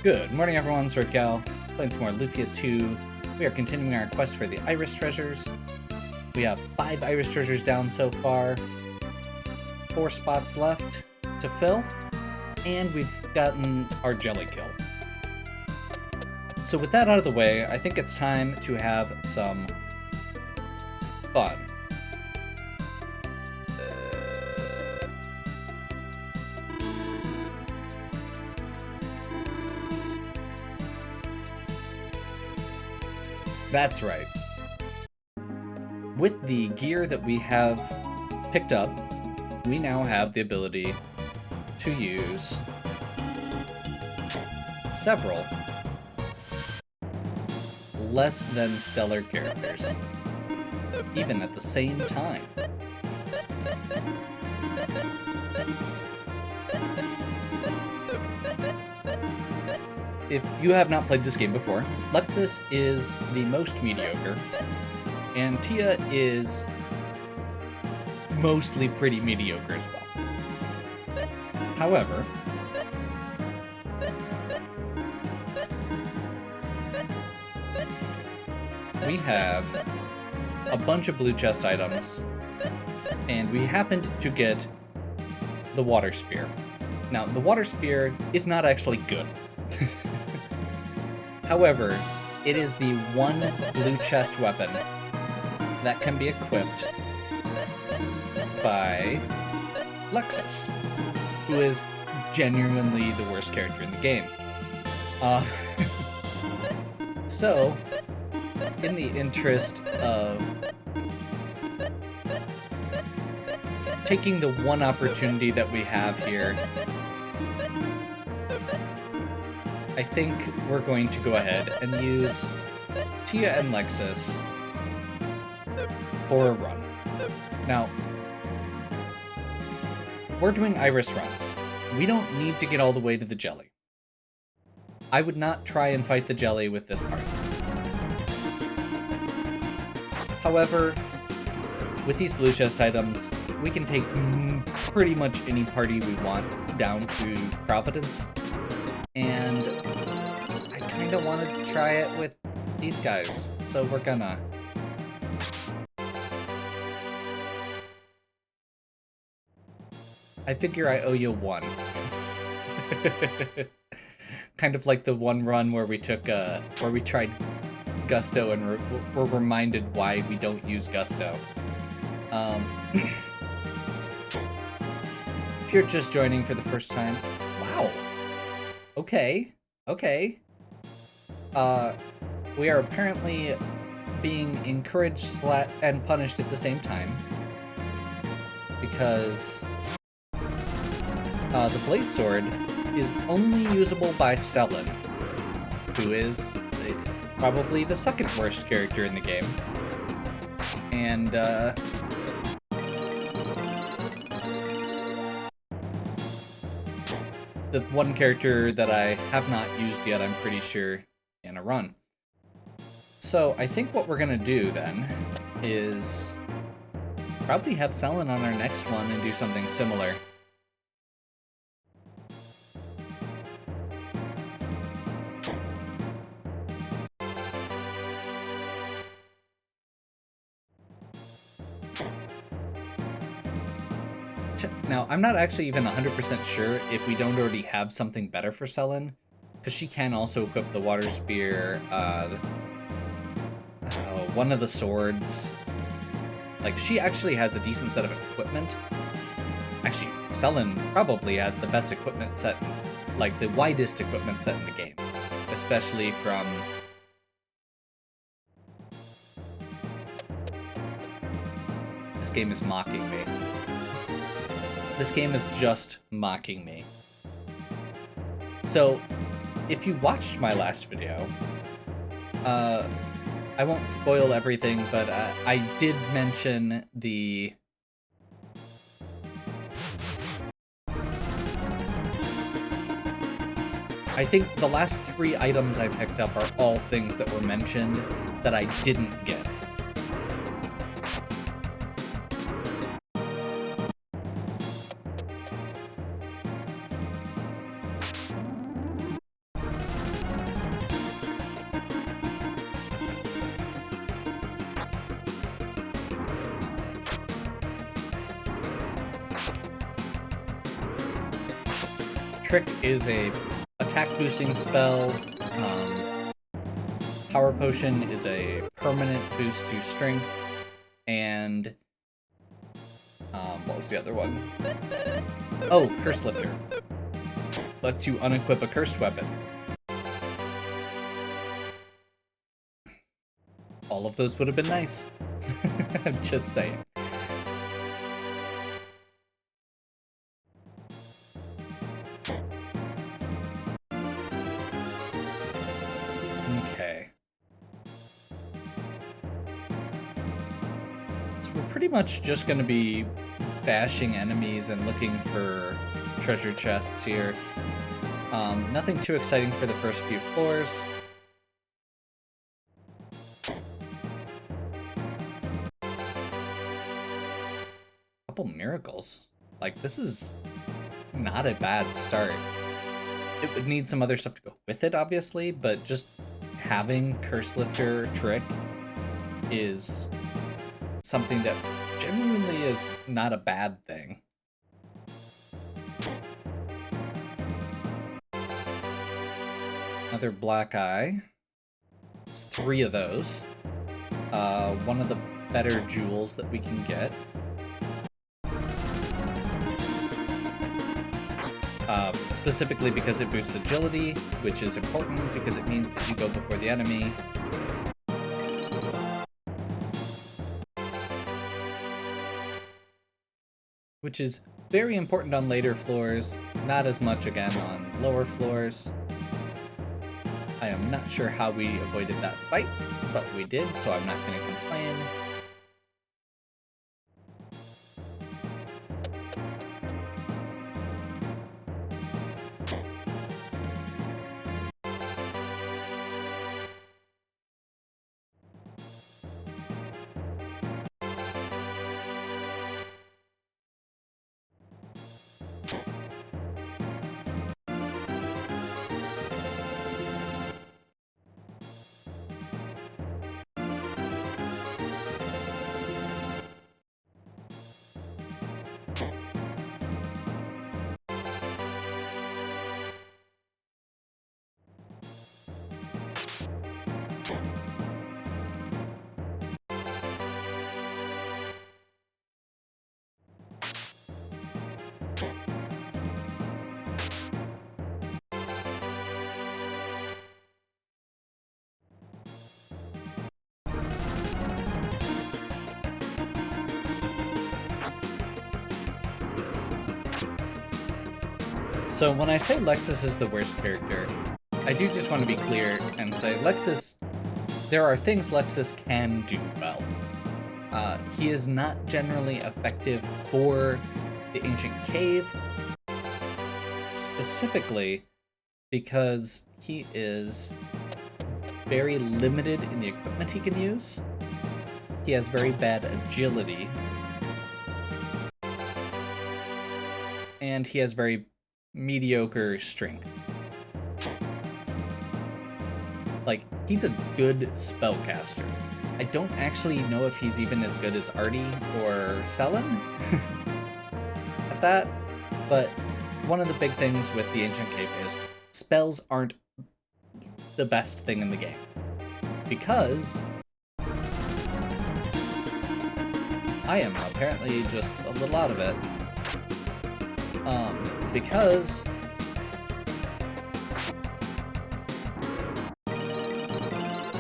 Good morning, everyone. Gal, playing some more Lufia 2. We are continuing our quest for the Iris treasures. We have 5 Iris treasures down so far, 4 spots left to fill, and we've gotten our jelly kill. So with that out of the way, I think it's time to have some fun. That's right. With the gear that we have picked up, we now have the ability to use several less than stellar characters, even at the same time. If you have not played this game before, Lexus is the most mediocre, and Tia is mostly pretty mediocre as well. However, we have a bunch of blue chest items, and we happened to get the water spear. Now, the water spear is not actually good. However, it is the one blue chest weapon that can be equipped by Lexus, who is genuinely the worst character in the game. So, in the interest of taking the one opportunity that we have here, I think we're going to go ahead and use Tia and Lexus for a run. Now, we're doing Iris runs. We don't need to get all the way to the jelly. I would not try and fight the jelly with this party. However, with these blue chest items, we can take pretty much any party we want down to Providence. And I kind of wanted to try it with these guys, so we're gonna. I figure I owe you one. Kind of like the one run where we took, where we tried Gusto and were reminded why we don't use Gusto. If you're just joining for the first time, wow. Okay. We are apparently being encouraged and punished at the same time. Because the Blaze Sword is only usable by Selin, who is probably the second worst character in the game. And, the one character that I have not used yet, I'm pretty sure, in a run. So I think what we're gonna do then is probably have Selin on our next one and do something similar. Now, I'm not actually even 100% sure if we don't already have something better for Selin, because she can also equip the water spear, one of the swords. Like, she actually has a decent set of equipment. Actually, Selin probably has the best equipment set, like the widest equipment set in the game, especially from... This game is mocking me. This game is just mocking me. So, if you watched my last video, I won't spoil everything, but I did mention the... I think the last 3 items I picked up are all things that were mentioned that I didn't get. Trick is a attack boosting spell. Power Potion is a permanent boost to strength. And what was the other one? Oh, Curse Lifter. Lets you unequip a cursed weapon. All of those would have been nice. I'm just saying. Okay. So we're pretty much just going to be bashing enemies and looking for treasure chests here. Nothing too exciting for the first few floors. Couple miracles. Like, this is not a bad start. It would need some other stuff to go with it, obviously, but just having Curse Lifter Trick is something that genuinely is not a bad thing. Another black eye. It's 3 of those. One of the better jewels that we can get. Specifically because it boosts agility, which is important because it means that you go before the enemy. Which is very important on later floors, not as much again on lower floors. I am not sure how we avoided that fight, but we did, so I'm not going to complain. So when I say Lexus is the worst character, I do just want to be clear and say Lexus, there are things Lexus can do well. He is not generally effective for the Ancient Cave, specifically because he is very limited in the equipment he can use. He has very bad agility. And he has very mediocre strength. Like, he's a good spellcaster. I don't actually know if he's even as good as Artie or Selen at that, but one of the big things with the Ancient Cave is spells aren't the best thing in the game. Because I am apparently just a little out of it. Because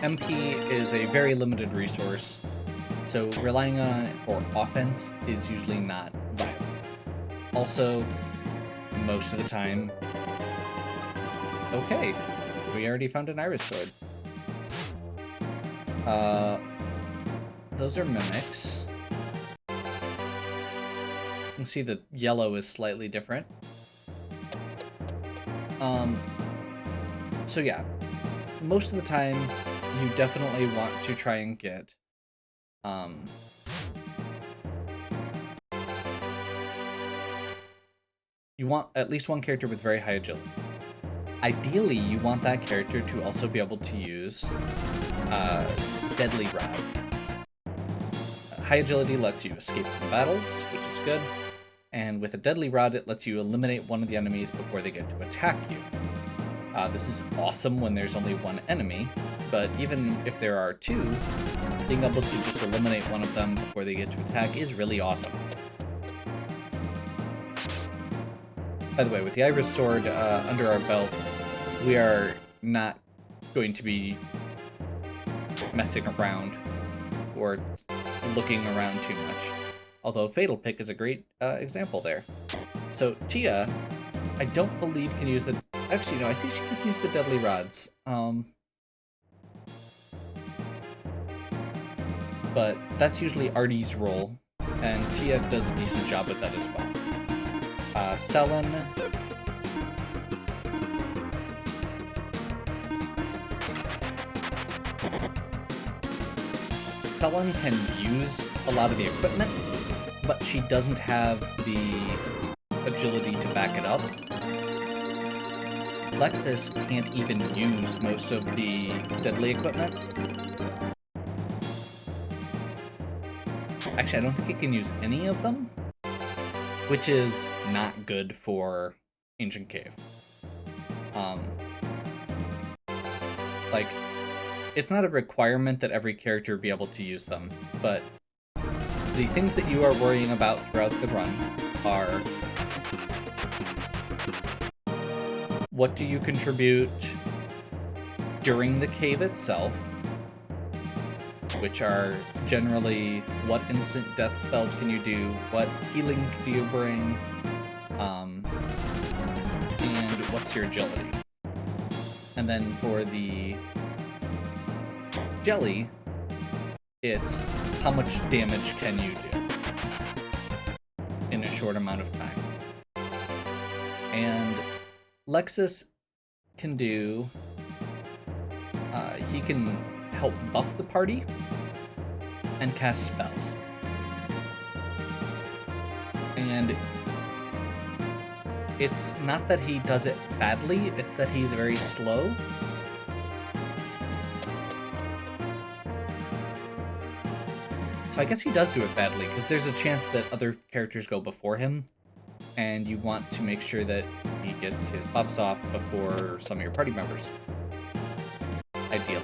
MP is a very limited resource, so relying on it for offense is usually not viable. Also, most of the time... Okay, we already found an Iris Sword. Those are mimics. You can see the yellow is slightly different. So yeah, most of the time you definitely want to try and get you want at least one character with very high agility. Ideally, you want that character to also be able to use Deadly Rod. High agility lets you escape from battles, which is good. And with a Deadly Rod, it lets you eliminate one of the enemies before they get to attack you. This is awesome when there's only one enemy, but even if there are two, being able to just eliminate one of them before they get to attack is really awesome. By the way, with the Iris Sword under our belt, we are not going to be messing around or looking around too much. Although Fatal Pick is a great example there. So Tia, I don't believe can use the... Actually, no, I think she can use the Deadly Rods. But that's usually Artie's role, and Tia does a decent job with that as well. Selen... Selen can use a lot of the equipment, but she doesn't have the agility to back it up. Lexus can't even use most of the deadly equipment. Actually, I don't think it can use any of them, which is not good for Ancient Cave. Like, it's not a requirement that every character be able to use them, but the things that you are worrying about throughout the run are: what do you contribute during the cave itself, which are generally what instant death spells can you do, what healing do you bring, and what's your agility. And then for the jelly, it's how much damage can you do in a short amount of time. And Lexus can do... he can help buff the party and cast spells. And it's not that he does it badly, it's that he's very slow. So I guess he does do it badly, because there's a chance that other characters go before him, and you want to make sure that he gets his buffs off before some of your party members. Ideally.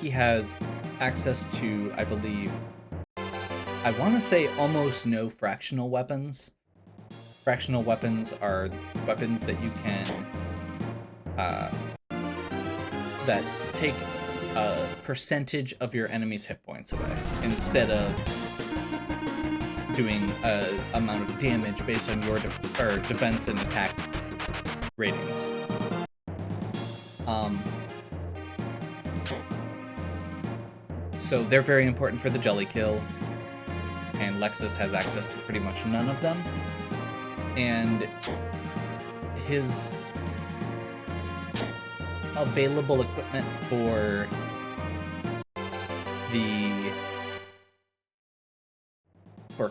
He has access to, I believe, I want to say almost no fractional weapons. Fractional weapons are weapons that you can, that take a percentage of your enemy's hit points away, instead of doing an amount of damage based on your defense and attack ratings. So they're very important for the jelly kill, and Lexus has access to pretty much none of them. And his available equipment for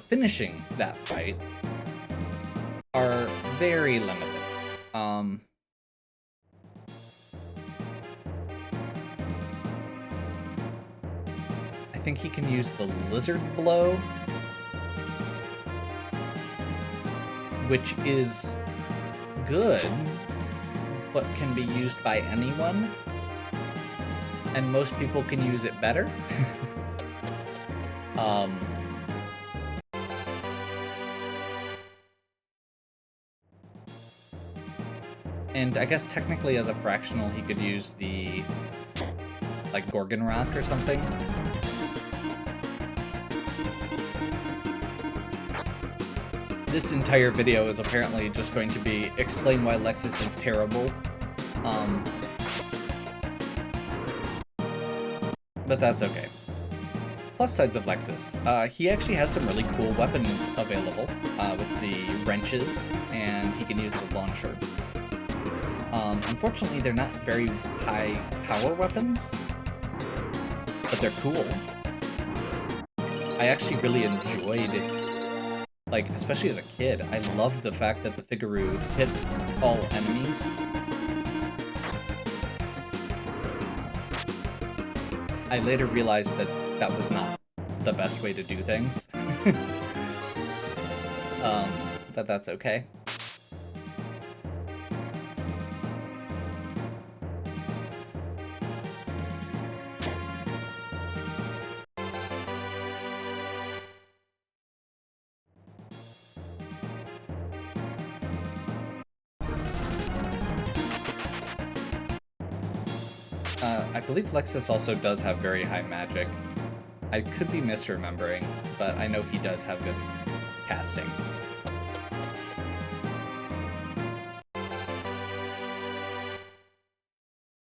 finishing that fight are very limited. I think he can use the Lizard Blow, which is good, but can be used by anyone, and most people can use it better. And I guess technically as a fractional he could use the, like, Gorgon Rock or something. This entire video is apparently just going to be explain why Lexus is terrible. But that's okay. Plus sides of Lexus. He actually has some really cool weapons available with the wrenches, and he can use the launcher. Unfortunately, they're not very high power weapons, but they're cool. I actually really enjoyed, like, especially as a kid, I loved the fact that the Figuroo hit all enemies I later realized that that was not the best way to do things. But that's okay. I believe Lexus also does have very high magic. I could be misremembering, but I know he does have good casting.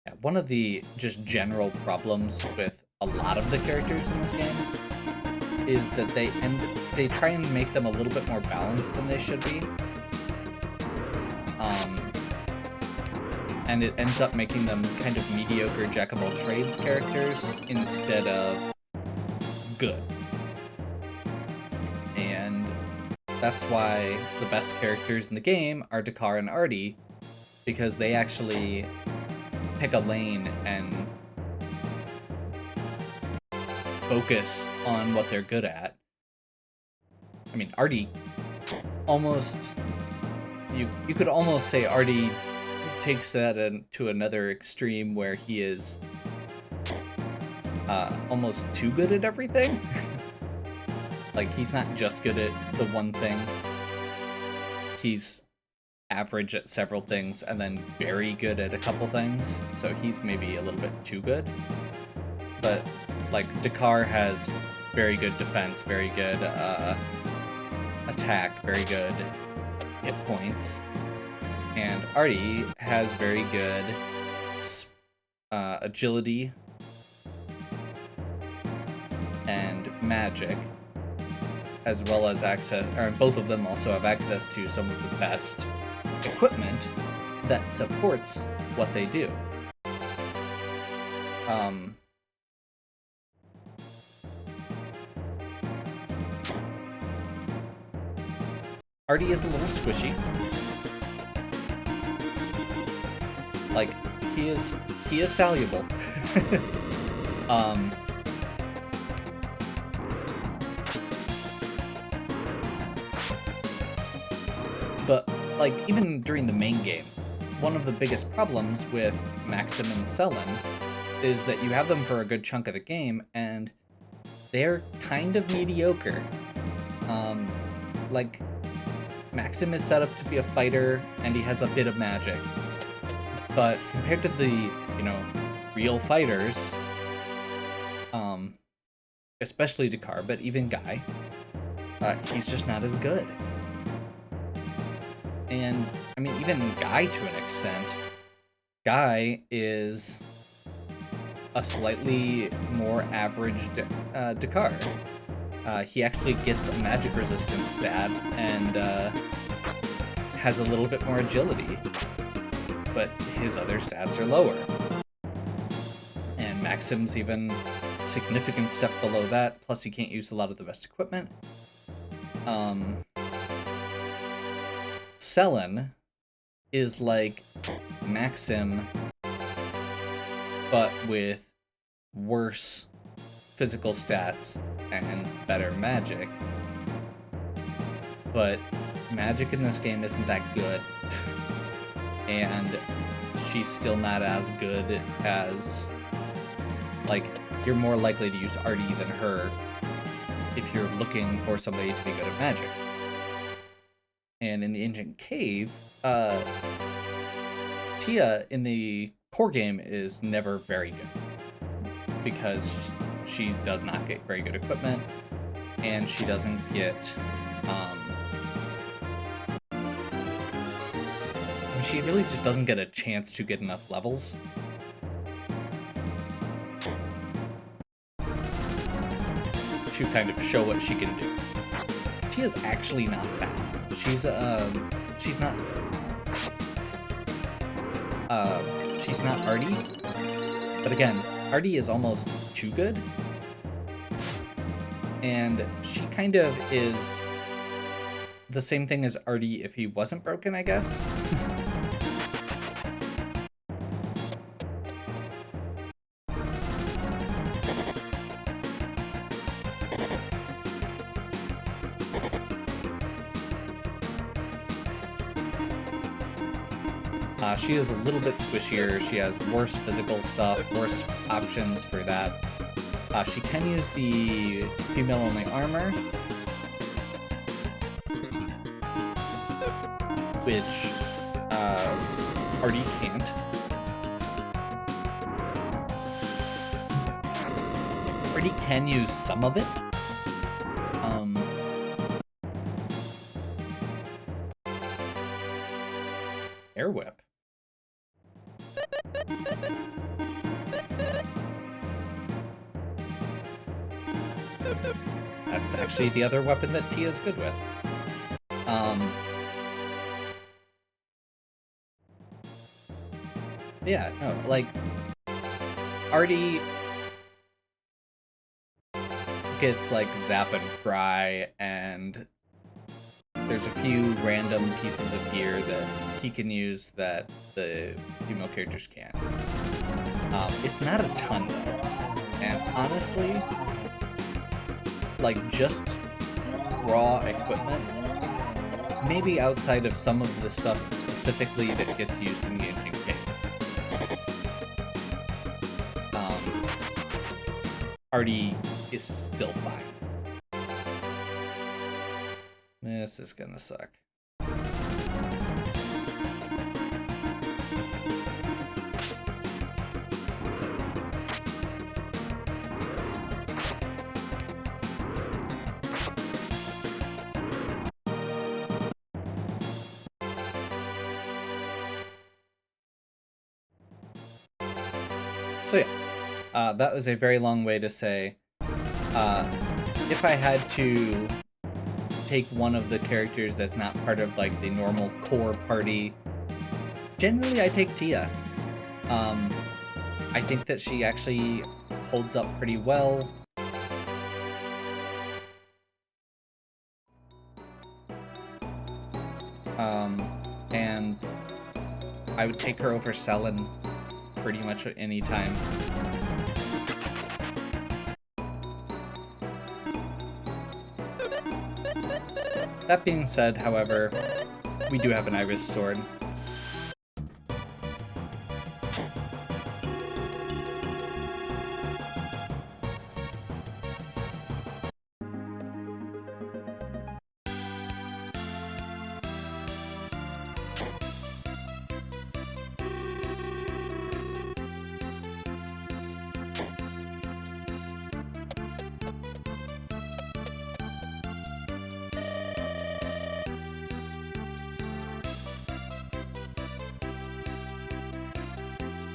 Yeah, one of the just general problems with a lot of the characters in this game is that they try and make them a little bit more balanced than they should be. And it ends up making them kind of mediocre jack-of-all-trades characters instead of good. And that's why the best characters in the game are Dakar and Artie, because they actually pick a lane and focus on what they're good at. I mean, Artie almost... You could almost say Artie takes that to another extreme where he is almost too good at everything. Like, he's not just good at the one thing. He's average at several things and then very good at a couple things. So he's maybe a little bit too good. But, like, Dakar has very good defense, very good attack, very good hit points. And Artie has very good agility and magic, as well as access, or both of them also have access to some of the best equipment that supports what they do. Artie is a little squishy. Like, he is valuable. But, like, even during the main game, one of the biggest problems with Maxim and Selen is that you have them for a good chunk of the game, and they're kind of mediocre. Like, Maxim is set up to be a fighter, and he has a bit of magic. But compared to the, real fighters, especially Dakar, but even Guy, he's just not as good. And, I mean, even Guy to an extent, Guy is a slightly more average Dakar. He actually gets a magic resistance stat and has a little bit more agility, but his other stats are lower. And Maxim's even a significant step below that, plus he can't use a lot of the best equipment. Selen is like Maxim, but with worse physical stats and better magic. But magic in this game isn't that good. And she's still not as good as, like, you're more likely to use Artie than her if you're looking for somebody to be good at magic. And in the Ancient Cave, Tia in the core game is never very good because she does not get very good equipment, and she doesn't get, she really just doesn't get a chance to get enough levels. To kind of show what she can do. Tia's actually not bad. She's not Artie, but again, Artie is almost too good, and she kind of is the same thing as Artie if he wasn't broken, I guess. She is a little bit squishier. She has worse physical stuff, worse options for that. She can use the female-only armor, which Artie can't. Artie can use some of it. Air Whip. That's actually the other weapon that Tia's good with. Yeah, no, like, Artie gets, like, Zap and Fry, and there's a few random pieces of gear that he can use that the female characters can't. It's not a ton, though. And honestly, like, just raw equipment, maybe outside of some of the stuff specifically that gets used in the Ancient Cave, Artie is still fine. This is gonna suck. So yeah, that was a very long way to say, if I had to take one of the characters that's not part of, like, the normal core party, generally I take Tia. I think that she actually holds up pretty well. And I would take her over Selin pretty much at any time. That being said, however, we do have an Iris sword.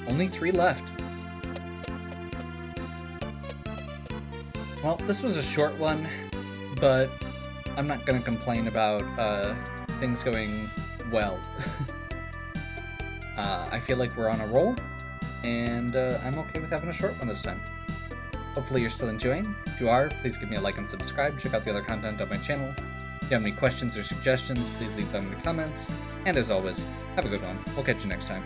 Only 3 left. Well, this was a short one, but I'm not gonna complain about things going well. I feel like we're on a roll, and I'm okay with having a short one this time. Hopefully you're still enjoying. If you are, please give me a like and subscribe. Check out the other content on my channel. If you have any questions or suggestions, please leave them in the comments. And as always, have a good one. We'll catch you next time.